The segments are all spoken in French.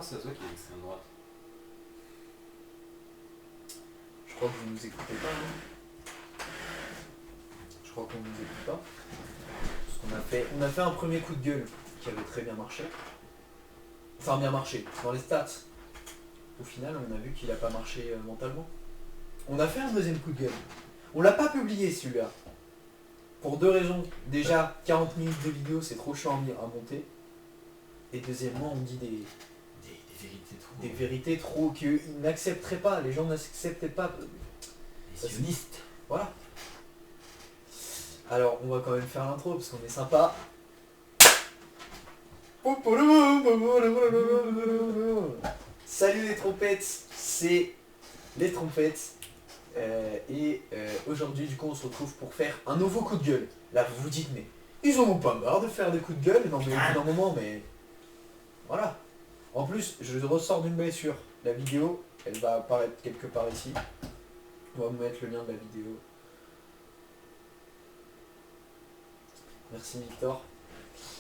ça se voit qu'il est extrême droite. Je crois que vous nous écoutez pas, hein. Je crois qu'on nous écoute pas. Parce qu'on a fait un premier coup de gueule qui avait très bien marché. Enfin bien marché, dans les stats. Au final, on a vu qu'il a pas marché mentalement. On a fait un deuxième coup de gueule. On l'a pas publié celui-là. Pour deux raisons. Déjà, 40 minutes de vidéo, c'est trop chiant à monter. Et deuxièmement, on dit Des vérités trop. des vérités trop qu'ils n'accepteraient pas. Les gens n'acceptaient pas. Les sionistes. Voilà. Alors, on va quand même faire l'intro parce qu'on est sympa. Salut les trompettes, c'est les trompettes. Aujourd'hui, du coup, on se retrouve pour faire un nouveau coup de gueule. Là, vous vous dites, mais ils en ont pas marre de faire des coups de gueule. Non, mais au bout d'un moment, mais voilà. En plus, je ressors d'une blessure. La vidéo, elle va apparaître quelque part ici. On va vous mettre le lien de la vidéo. Merci Victor.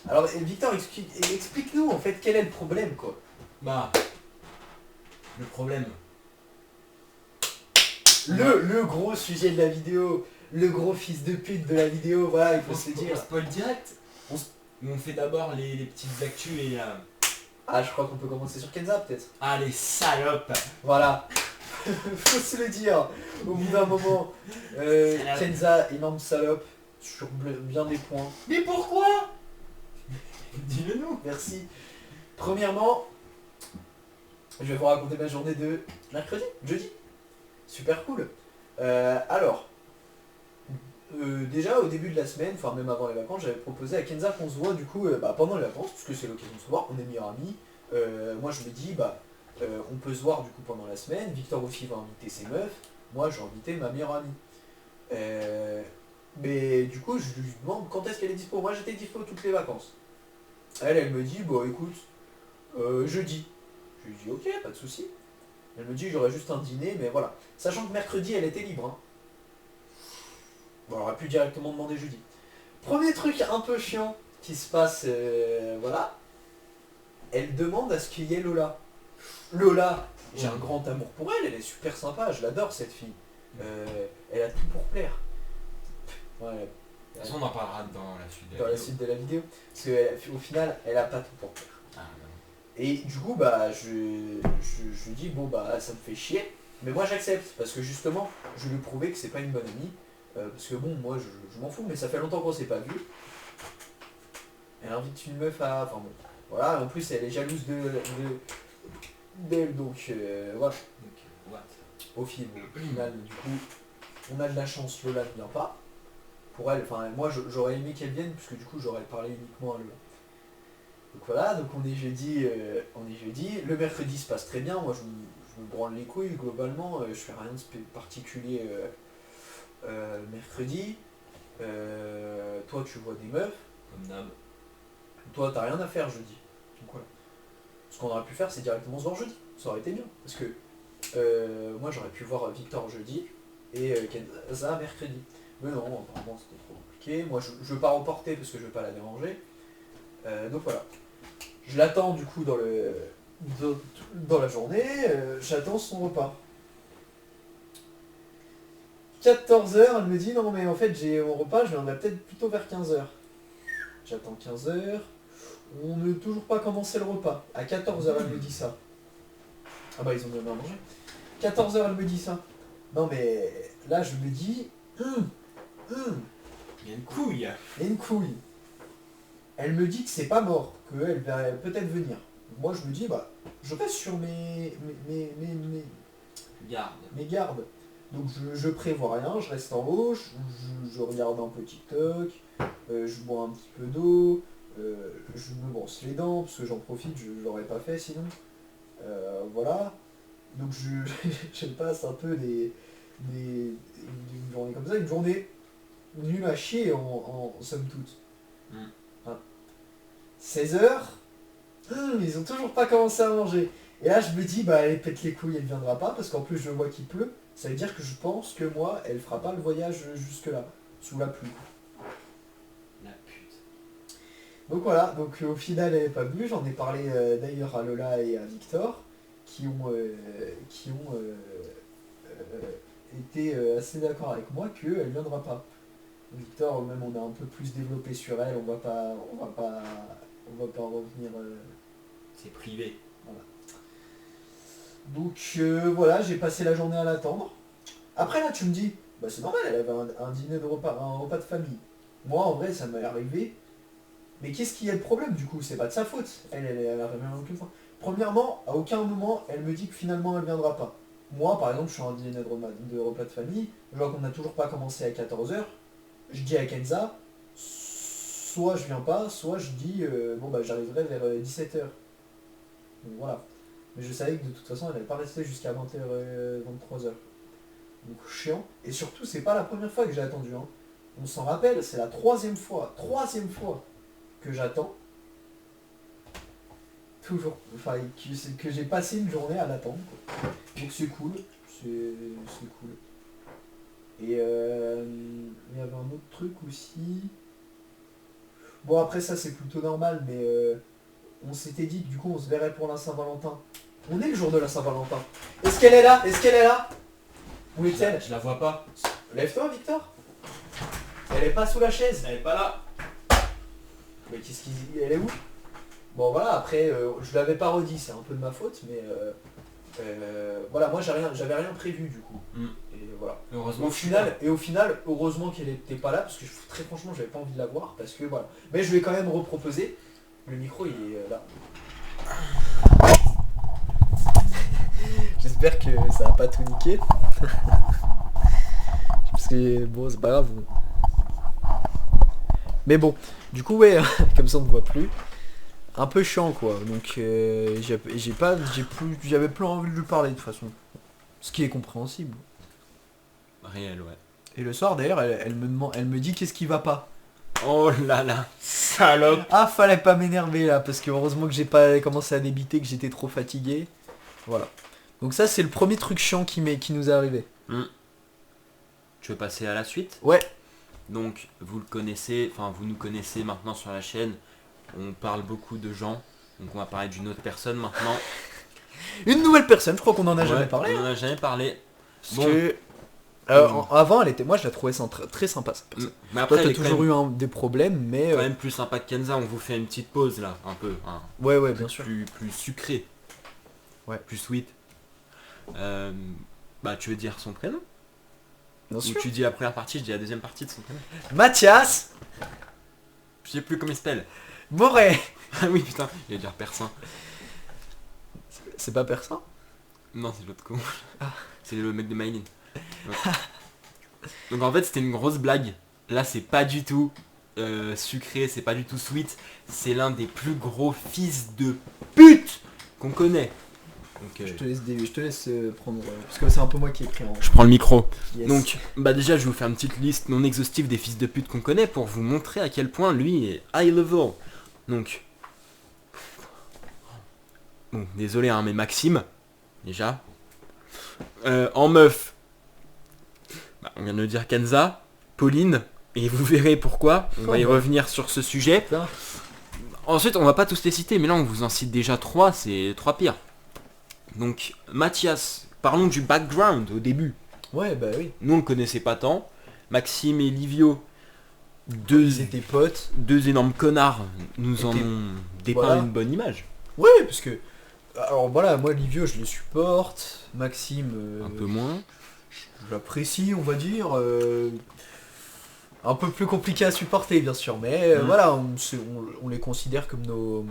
Alors Victor, explique-nous en fait quel est le problème quoi. Bah, le problème. Le gros sujet de la vidéo, le gros fils de pute de la vidéo, voilà, il faut se le dire. On spoil direct. On fait d'abord les petites actus et... Ah, je crois qu'on peut commencer sur Kenza peut-être. Ah, les salopes. Voilà. Faut se le dire. Au bout d'un moment, Kenza, énorme salope, sur bien des points. Mais pourquoi? Dis-le nous. Merci. Premièrement, je vais vous raconter ma journée de jeudi. Super cool. Déjà au début de la semaine, enfin même avant les vacances, j'avais proposé à Kenza qu'on se voit du coup pendant les vacances, puisque c'est l'occasion de se voir, on est meilleurs amis. Moi je me dis on peut se voir du coup pendant la semaine, Victor aussi va inviter ses meufs, moi j'ai invité ma meilleure amie. Mais du coup je lui demande quand est-ce qu'elle est dispo. Moi j'étais dispo toutes les vacances. Elle me dit bon écoute, jeudi. Je lui dis ok, pas de souci. Elle me dit j'aurais juste un dîner, mais voilà. Sachant que mercredi elle était libre. Hein. Bon, on aurait pu directement demander jeudi. Premier truc un peu chiant qui se passe, voilà. Elle demande à ce qu'il y ait Lola. Lola, j'ai un grand amour pour elle, elle est super sympa, je l'adore cette fille. Elle a tout pour plaire. Ouais, De toute façon, on en parlera dans la suite de dans la suite de la vidéo. Parce qu'au final, elle a pas tout pour plaire. Ah, non. Et du coup, je dis, bon, ça me fait chier. Mais moi, j'accepte. Parce que justement, je lui ai prouvé que c'est pas une bonne amie. Parce que bon, moi, je m'en fous, mais ça fait longtemps qu'on s'est pas vu. Elle invite une meuf à... Enfin bon, voilà. En plus, elle est jalouse d'elle. Donc, voilà. Donc, what? Au final, du coup, on a de la chance, Lola ne vient pas. Pour elle, enfin, moi, j'aurais aimé qu'elle vienne, puisque du coup, j'aurais parlé uniquement à Lola. Donc voilà, donc on est jeudi, le mercredi se passe très bien, moi je me branle les couilles globalement, je fais rien de particulier mercredi. Toi tu vois des meufs, Comme d'hab. toi t'as rien à faire jeudi. Donc voilà. Ce qu'on aurait pu faire c'est directement se voir jeudi, ça aurait été bien. Parce que moi j'aurais pu voir Victor jeudi et Kenza mercredi. Mais non, apparemment c'était trop compliqué, moi je veux pas reporter parce que je veux pas la déranger. Donc voilà. Je l'attends du coup dans la journée, j'attends son repas. 14h, elle me dit non mais en fait j'ai mon repas, je viendrai peut-être plutôt vers 15h. J'attends 15h, on n'a toujours pas commencé le repas. À 14h elle me dit ça. Ah bah ils ont même à manger. 14h elle me dit ça. Non mais là je me dis, Il y a une couille. il y a une couille. Elle me dit que c'est pas mort, qu'elle va peut-être venir. Moi je me dis je reste sur mes gardes. Donc je prévois rien, je reste en haut, je regarde un peu TikTok, je bois un petit peu d'eau, je me brosse les dents parce que j'en profite, je l'aurais pas fait sinon. Voilà. Donc je passe un peu une journée comme ça, une journée nulle à chier en somme toute. 16h, ils ont toujours pas commencé à manger. Et là je me dis elle pète les couilles, elle viendra pas parce qu'en plus je vois qu'il pleut. Ça veut dire que je pense que moi elle fera pas le voyage jusque là, sous la pluie. La pute. Donc voilà, donc au final elle n'est pas venue, j'en ai parlé d'ailleurs à Lola et à Victor, qui ont été assez d'accord avec moi qu'elle ne viendra pas. Victor, même on a un peu plus développé sur elle, on va pas revenir. C'est privé. Voilà. Donc voilà, j'ai passé la journée à l'attendre. Après là tu me dis, bah c'est normal, elle avait un dîner de repas, un repas de famille. Moi en vrai ça m'est arrivé. Mais qu'est-ce qui est le problème du coup? C'est pas de sa faute. Elle a rien aucune fois. Premièrement, à aucun moment elle me dit que finalement elle viendra pas. Moi par exemple je suis à un dîner de repas de famille, je vois qu'on n'a toujours pas commencé à 14h. Je dis à Kenza, soit je viens pas, soit je dis bon bah j'arriverai vers 17h. Donc voilà. Mais je savais que de toute façon elle n'allait pas rester jusqu'à 20h, 23h. Donc chiant. Et surtout c'est pas la première fois que j'ai attendu. Hein. On s'en rappelle, c'est la troisième fois que j'attends. Toujours. Enfin que j'ai passé une journée à l'attendre. Quoi. Donc c'est cool. C'est cool. Et il y avait un autre truc aussi. Bon après ça c'est plutôt normal, mais on s'était dit que du coup on se verrait pour la Saint-Valentin. On est le jour de la Saint-Valentin. Est-ce qu'elle est là? Est-ce qu'elle est là? Où est-elle? Je la vois pas. Lève-toi Victor. Elle est pas sous la chaise. Elle est pas là. Mais qu'est-ce qu'il dit? Elle est où? Bon voilà, après je l'avais pas redit, c'est un peu de ma faute, mais voilà, moi j'avais rien prévu du coup. Et voilà. Heureusement. Au final, heureusement qu'elle était pas là, parce que très franchement j'avais pas envie de la voir, parce que voilà. Mais je lui ai quand même reproposé. Le micro il est là. J'espère que ça va pas tout niquer. Parce que bon c'est pas grave. Mais bon, du coup ouais, comme ça on ne voit plus. Un peu chiant quoi, donc j'avais plus envie de lui parler de toute façon. Ce qui est compréhensible. Réel, ouais. Et le soir d'ailleurs elle me dit qu'est-ce qui va pas. Oh là là, salope. Ah fallait pas m'énerver là, parce que heureusement que j'ai pas commencé à débiter, que j'étais trop fatigué. Voilà. Donc ça c'est le premier truc chiant qui nous est arrivé. Tu veux passer à la suite? Ouais. Donc vous le connaissez, enfin vous nous connaissez maintenant sur la chaîne. On parle beaucoup de gens, donc on va parler d'une autre personne maintenant. Une nouvelle personne, je crois qu'on en a jamais parlé. On en a jamais parlé. Parce que avant moi je la trouvais très sympa cette personne. Mais après toi elle t'as toujours eu des problèmes, mais quand même plus sympa que Kenza. On vous fait une petite pause là, un peu. Hein. Ouais bien sûr. Plus sucré. Ouais. Plus sweet. Bah tu veux dire son prénom? Bien sûr. Ou tu dis la première partie, je dis la deuxième partie de son prénom. Mathias. Je sais plus comment il s'appelle. Moret. Ah oui putain, il va dire persin. C'est pas persan? Non c'est l'autre con. Ah. C'est le mec de Maïline. Donc en fait c'était une grosse blague. Là c'est pas du tout sucré, c'est pas du tout sweet. C'est l'un des plus gros fils de pute qu'on connaît. Donc, je te laisse prendre, parce que c'est un peu moi qui ai pris en... Je prends le micro. Yes. Donc bah déjà je vais vous faire une petite liste non exhaustive des fils de pute qu'on connaît pour vous montrer à quel point lui est high level. Donc bon, désolé hein, mais Maxime déjà en meuf bah, on vient de dire Kenza, Pauline, et vous verrez pourquoi on va y revenir sur ce sujet. Putain. Ensuite on va pas tous les citer, mais là on vous en cite déjà 3, c'est 3 pires. Donc Mathias, parlons du background au début. Ouais bah oui. Nous on le connaissait pas tant. Maxime et Livio, Ils étaient potes. deux énormes connards, nous en ont dépeint voilà. une bonne image. Ouais parce que... Alors voilà, moi Livio je le supporte. Maxime... Un peu moins. J'apprécie on va dire. Un peu plus compliqué à supporter bien sûr. Mais voilà, on les considère comme nos...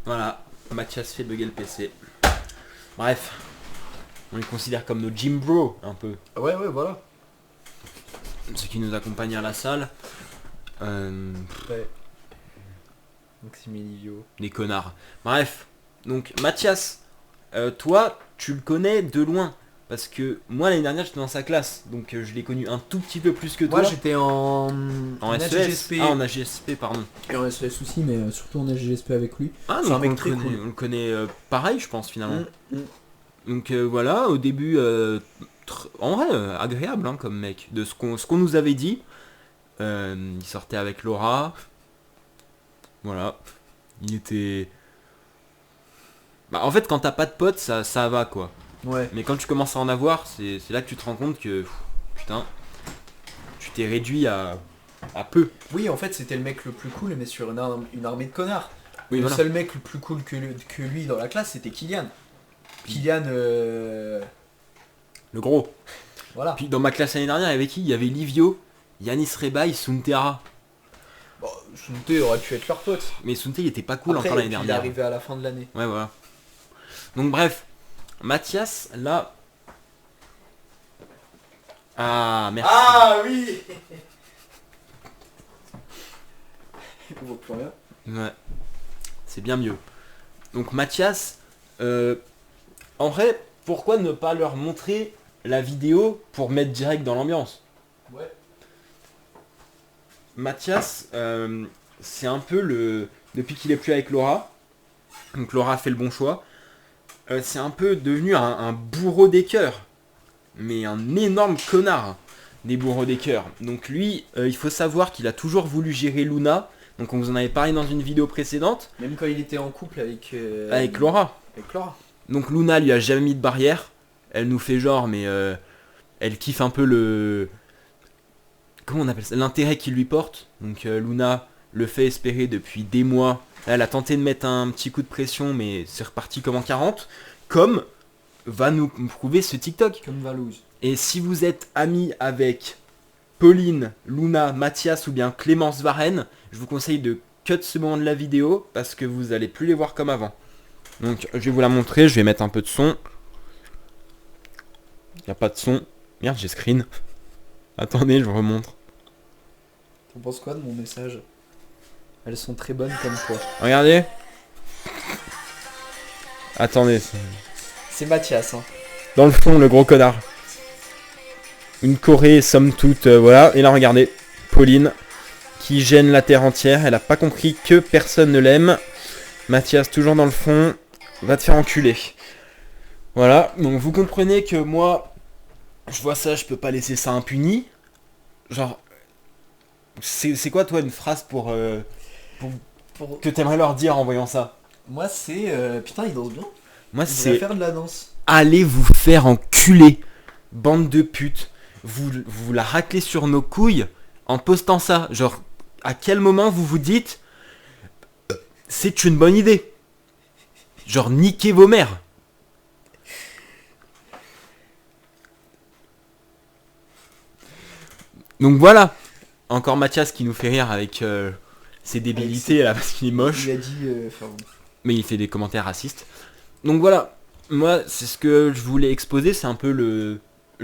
Voilà, Mathias fait bugger le PC. Bref, on les considère comme nos gym bros un peu. Ouais voilà. Ceux qui nous accompagnent à la salle. Ouais. Maxime et Livio. Des connards. Bref, donc Mathias, toi tu le connais de loin. Parce que moi l'année dernière j'étais dans sa classe. Donc je l'ai connu un tout petit peu plus que toi. Moi j'étais en SES. Ah en AGSP pardon. Et en SES aussi, mais surtout en AGSP avec lui. Ah c'est donc un mec très cool. On le connaît pareil je pense finalement. Donc voilà, au début, en vrai agréable hein, comme mec. De ce qu'on nous avait dit. Il sortait avec Laura. Voilà. Il était... Bah, en fait, quand t'as pas de potes, ça va, quoi. Ouais. Mais quand tu commences à en avoir, c'est là que tu te rends compte que... Putain, tu t'es réduit à peu. Oui, en fait, c'était le mec le plus cool, mais sur une armée de connards. Oui, Le voilà. seul mec le plus cool que lui dans la classe, c'était Kylian. Kylian, Le gros. voilà. Puis dans ma classe l'année dernière, il y avait qui? Il y avait Livio, Yanis Rebaï, Suntera. Bon, Sunté aurait pu être leur pote. Mais Sunte, il était pas cool Après, encore l'année il est dernière. arrivé à la fin de l'année. Ouais, voilà. Donc bref, Mathias, là... Ah, merci. Ah oui. On voit plus rien. Ouais, c'est bien mieux. Donc Mathias, en vrai, pourquoi ne pas leur montrer la vidéo pour mettre direct dans l'ambiance? Ouais. Mathias, c'est un peu le... Depuis qu'il est plus avec Laura, donc Laura a fait le bon choix, c'est un peu devenu un bourreau des cœurs. Mais un énorme connard des bourreaux des cœurs. Donc lui, il faut savoir qu'il a toujours voulu gérer Luna. Donc on vous en avait parlé dans une vidéo précédente. Même quand il était en couple avec... Avec Laura. Avec Laura. Donc Luna lui a jamais mis de barrière. Elle nous fait genre, mais elle kiffe un peu le... Comment on appelle ça? L'intérêt qu'il lui porte. Donc Luna le fait espérer depuis des mois. Là, elle a tenté de mettre un petit coup de pression, mais c'est reparti comme en 40. Comme va nous prouver ce TikTok. Comme Valouz. Et si vous êtes amis avec Pauline, Luna, Mathias ou bien Clémence Varenne, je vous conseille de cut ce moment de la vidéo parce que vous allez plus les voir comme avant. Donc je vais vous la montrer, je vais mettre un peu de son. Il n'y a pas de son. Merde, j'ai screen. Attendez, je vous remontre. T'en penses quoi de mon message? Elles sont très bonnes comme toi. Regardez. Attendez. C'est Mathias, hein. Dans le fond, le gros connard. Une Corée, somme toute, voilà. Et là, regardez. Pauline, qui gêne la terre entière. Elle a pas compris que personne ne l'aime. Mathias, toujours dans le fond. Va te faire enculer. Voilà. Donc, vous comprenez que moi, je vois ça, je peux pas laisser ça impuni. Genre, c'est quoi, toi, une phrase pour que t'aimerais leur dire en voyant ça? Moi, c'est... Putain, il danse bien. Moi, Il devrait c'est... faire de la danse. Allez vous faire enculer, bande de putes. Vous la raclez sur nos couilles en postant ça. Genre, à quel moment vous vous dites c'est une bonne idée? Genre, niquez vos mères. Donc voilà. Encore Mathias qui nous fait rire avec ses débilités là parce qu'il est moche. Il a dit... Mais il fait des commentaires racistes. Donc voilà. Moi, c'est ce que je voulais exposer. C'est un peu le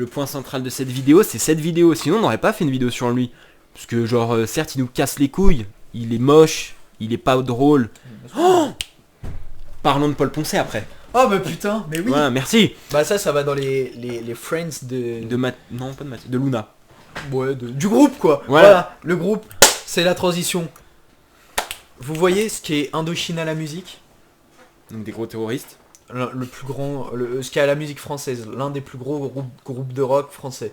point central de cette vidéo. C'est cette vidéo. Sinon, on n'aurait pas fait une vidéo sur lui. Parce que genre, certes, il nous casse les couilles. Il est moche. Il est pas drôle. Oh, parlons de Paul Poncet après. Oh bah putain, mais oui. Voilà, merci. Bah ça va dans les friends de... Non, pas de Mathieu. De Luna. Ouais, du groupe quoi. Voilà. Le groupe, c'est la transition. Vous voyez ce qui est Indochine à la musique? Donc des gros terroristes. Le plus grand, ce qui est à la musique française, l'un des plus gros groupes de rock français.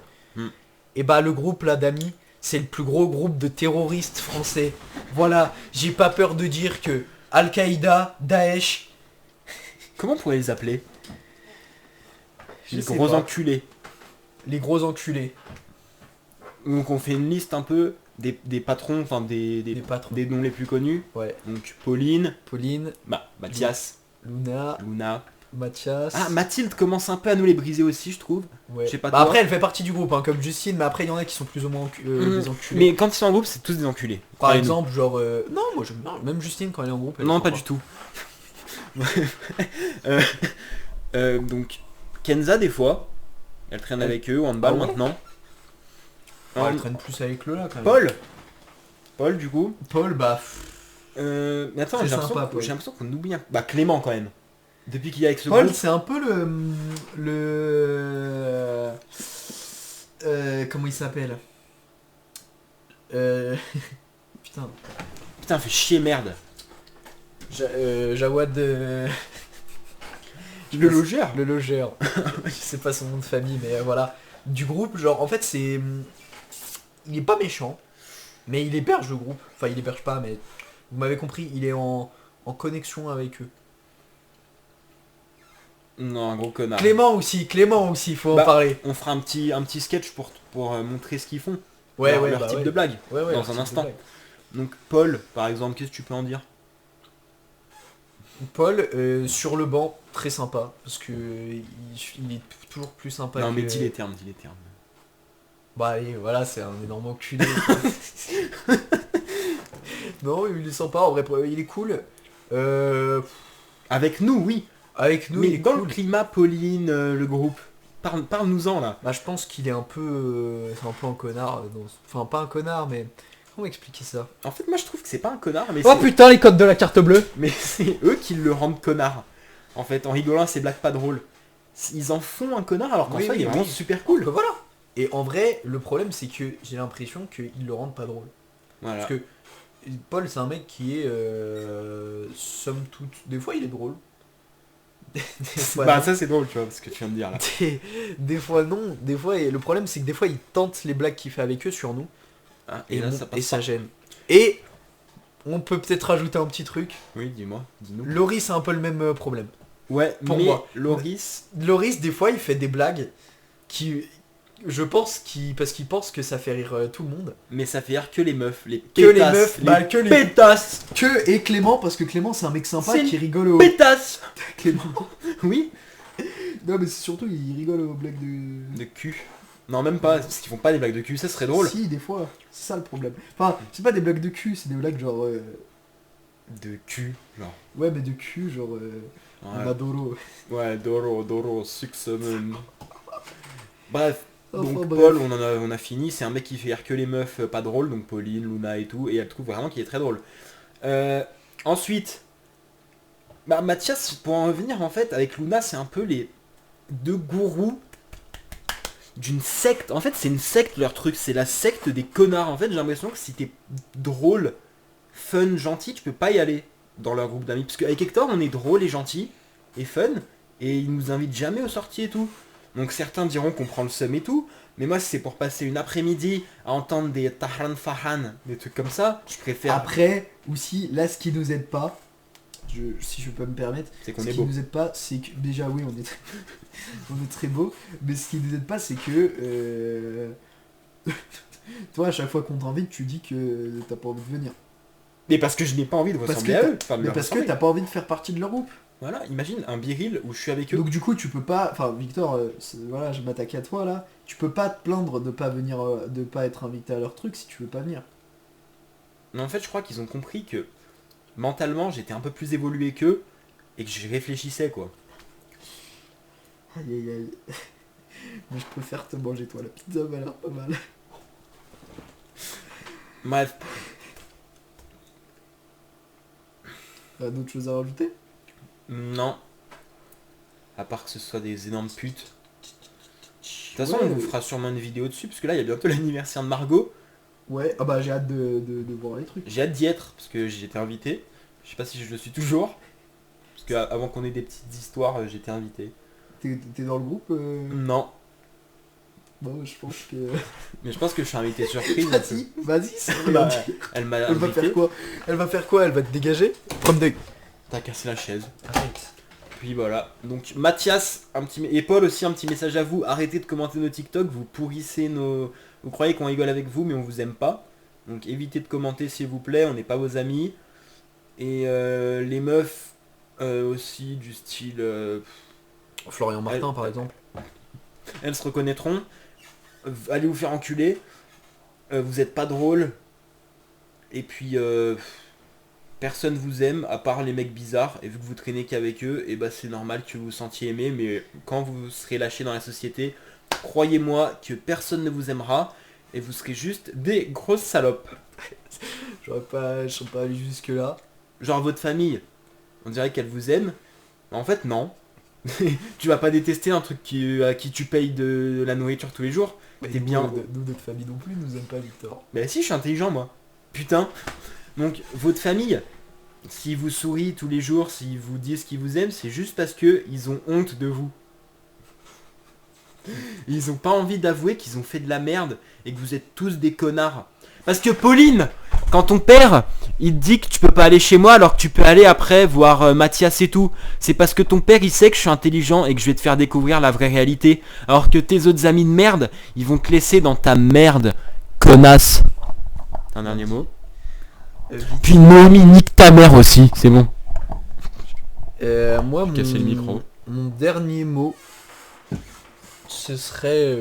Et bah le groupe là d'amis, c'est le plus gros groupe de terroristes français. Voilà, j'ai pas peur de dire que Al-Qaïda, Daesh... Comment on pourrait les appeler? Je Les sais gros pas. enculés. Les gros enculés. Donc on fait une liste un peu des patrons, enfin des patrons. des noms les plus connus. Ouais. Donc Pauline, Pauline, Mathias, Luna, Mathias... Ah, Mathilde commence un peu à nous les briser aussi, je trouve. Ouais. Je sais pas Bah toi. après elle fait partie du groupe, hein, comme Justine, mais après il y en a qui sont plus ou moins des enculés. Mais quand ils sont en groupe, c'est tous des enculés. Par Croyez-nous. exemple, genre... Non, moi j'aime bien, même Justine quand elle est en groupe... elle Non, est pas sympa. du tout. Donc Kenza des fois, elle traîne Ouais. avec eux au handball Ah ouais maintenant. Ouais, elle traîne plus avec le là quand même. Paul du coup. Paul, bah... Mais attends, C'est j'ai sympa, Paul. l'impression qu'on oublie un... Bah Clément quand même. Depuis qu'il est avec ce Paul, groupe. c'est un peu comment il s'appelle Putain. Putain, fait chier merde. Jawad... Le logeur. Le logeur. Je sais pas son nom de famille, mais voilà. Du groupe, genre, en fait, c'est... Il est pas méchant. Mais il héberge le groupe. Enfin, il héberge pas, mais vous m'avez compris, il est en connexion avec eux. Non, un gros connard. Clément aussi, faut en parler. On fera un petit sketch pour montrer ce qu'ils font. Ouais, leur type de blague. Ouais, dans un instant. Donc Paul, par exemple, qu'est-ce que tu peux en dire? Paul, sur le banc, très sympa. Parce que il est toujours plus sympa Non, que... mais dis les termes. Bah allez, voilà, c'est un énorme enculé. Non, il est sympa, en vrai, il est cool. Avec nous, oui. Avec nous, mais il est dans cool. le climat, Pauline, le groupe, parle-nous-en là. Bah je pense qu'il est un peu... c'est un peu un connard. Enfin, pas un connard, mais... Comment expliquer ça? En fait, moi je trouve que c'est pas un connard, mais Oh putain, les codes de la carte bleue. mais c'est eux qui le rendent connard. En fait, en rigolant, ces blagues pas drôles. Ils en font un connard alors qu'en Oui, soi, oui, il est oui. vraiment super cool. Bah voilà. Et en vrai, le problème, c'est que j'ai l'impression qu'ils le rendent pas drôle. Voilà. Parce que Paul, c'est un mec qui est... somme toute... Des fois, il est drôle. Des fois, Bah non. ça c'est drôle, tu vois, ce que tu viens de dire là. Des fois, non. Des fois, et le problème, c'est que des fois, il tente les blagues qu'il fait avec eux sur nous. Ah, Et, là, mon- ça passe et ça pas. gêne. Et on peut peut-être rajouter un petit truc. Oui, dis-nous. Loris a un peu le même problème. Ouais, Pour mais moi. Loris, Loris, des fois, il fait des blagues qui... Je pense parce qu'il pense que ça fait rire tout le monde. mais ça fait rire que les meufs, les Que les pétasses, meufs, bah, que les- pétasses, Que et Clément, parce que Clément, c'est un mec sympa C'est qui rigole au... pétasses. Clément. Oui. Non, mais c'est surtout, il rigole aux blagues de... De cul. Non, même pas, parce qu'ils font pas des blagues de cul, ça serait drôle. Si, des fois. C'est ça le problème. Enfin, c'est pas des blagues de cul, c'est des blagues genre... De cul, genre. Ouais, mais de cul, genre... On Ouais, adoro. ouais Doro, Suxamen. Bref. Enfin, Donc bref. Paul, on a fini, c'est un mec qui fait rire que les meufs pas drôles, donc Pauline, Luna et tout, et elle trouve vraiment qu'il est très drôle. Ensuite, bah Mathias, pour en revenir en fait, avec Luna, c'est un peu les deux gourous d'une secte. En fait, c'est une secte leur truc, c'est la secte des connards. En fait, j'ai l'impression que si t'es drôle, fun, gentil, tu peux pas y aller dans leur groupe d'amis. Parce qu'avec Hector, on est drôle et gentil et fun, et ils nous invitent jamais aux sorties et tout. Donc certains diront qu'on prend le seum et tout, mais moi si c'est pour passer une après-midi à entendre des Tahran Fahan, des trucs comme ça, je préfère. Après, aussi, là, ce qui nous aide pas, si je peux me permettre, C'est qu'on ce est qui beau. nous aide pas, c'est que... Déjà, oui, on est très, on est très beau, mais ce qui nous aide pas, c'est que... Toi, à chaque fois qu'on t'invite, tu dis que t'as pas envie de venir. Mais parce que je n'ai pas envie de Parce ressembler que à eux. Enfin, de Mais leur parce que ressembler. t'as pas envie de faire partie de leur groupe. Voilà, imagine un biril où je suis avec eux. Donc du coup, tu peux pas... Enfin, Victor, voilà, je m'attaque à toi, là. Tu peux pas te plaindre de pas venir, de pas être invité à leur truc si tu veux pas venir. Mais en fait, je crois qu'ils ont compris que mentalement, j'étais un peu plus évolué qu'eux et que je réfléchissais quoi. Aïe aïe aïe. Mais je préfère te manger toi, la pizza m'a l'air pas mal. Bref, T'as d'autres choses à rajouter? non. À part que ce soit des énormes putes. De toute façon, Ouais, on vous fera sûrement une vidéo dessus, parce que là, il y a bientôt l'anniversaire de Margot. Ouais, ah bah j'ai hâte de voir les trucs. J'ai hâte d'y être, parce que j'y étais invité. Je sais pas si je le suis toujours. Parce que avant qu'on ait des petites histoires, j'étais invité. T'es dans le groupe Non. Bon, je pense que... Mais je pense que je suis invité surprise. Vas-y, ça veut Bah, rien dire. elle m'a Elle va invité. faire quoi? Elle va faire quoi? Elle va te dégager? Prendre de... T'as cassé la chaise. Arrête. Puis voilà. Donc Mathias, et Paul aussi, un petit message à vous. Arrêtez de commenter nos TikTok. Vous pourrissez nos... Vous croyez qu'on rigole avec vous, mais on vous aime pas. Donc évitez de commenter s'il vous plaît. On n'est pas vos amis. Et les meufs aussi du style... Florian Martin, par exemple. elles se reconnaîtront. Allez vous faire enculer. Vous êtes pas drôle. Et puis... personne vous aime à part les mecs bizarres, et vu que vous traînez qu'avec eux, et bah c'est normal que vous vous sentiez aimé, mais quand vous serez lâché dans la société, croyez-moi que personne ne vous aimera et vous serez juste des grosses salopes. Je serais pas allé jusque là. Genre votre famille, on dirait qu'elle vous aime, mais en fait non. Tu vas pas détester un truc à qui tu payes de la nourriture tous les jours. T'es bien. Nous, notre famille non plus, nous aime pas Victor. Bah si, je suis intelligent moi. Putain. Donc votre famille, s'ils vous sourient tous les jours, s'ils vous disent qu'ils vous aiment, c'est juste parce que ils ont honte de vous. Ils ont pas envie d'avouer qu'ils ont fait de la merde et que vous êtes tous des connards. Parce que Pauline, quand ton père, il te dit que tu peux pas aller chez moi alors que tu peux aller après voir Mathias et tout, c'est parce que ton père il sait que je suis intelligent et que je vais te faire découvrir la vraie réalité. Alors que tes autres amis de merde, ils vont te laisser dans ta merde, connasse. Un dernier mot. Puis Noémie, nique ta mère aussi, c'est bon. Moi, Casser le micro. mon dernier mot, ce serait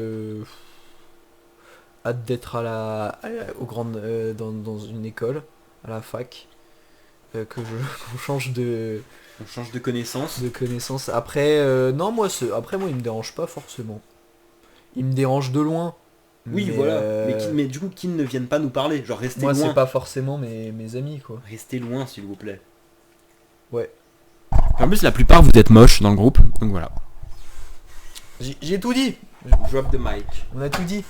hâte d'être dans une école, à la fac, qu'on change On change de connaissance. de connaissances. Après, non, moi, il me dérange pas forcément. Il me dérange de loin. Oui, mais, voilà. Mais du coup, qu'ils ne viennent pas nous parler. Genre, restez moi, loin. c'est pas forcément mes amis, quoi. Restez loin, s'il vous plaît. Ouais. En plus, la plupart, vous êtes moches dans le groupe. Donc voilà. J'ai tout dit. Drop the mic. On a tout dit.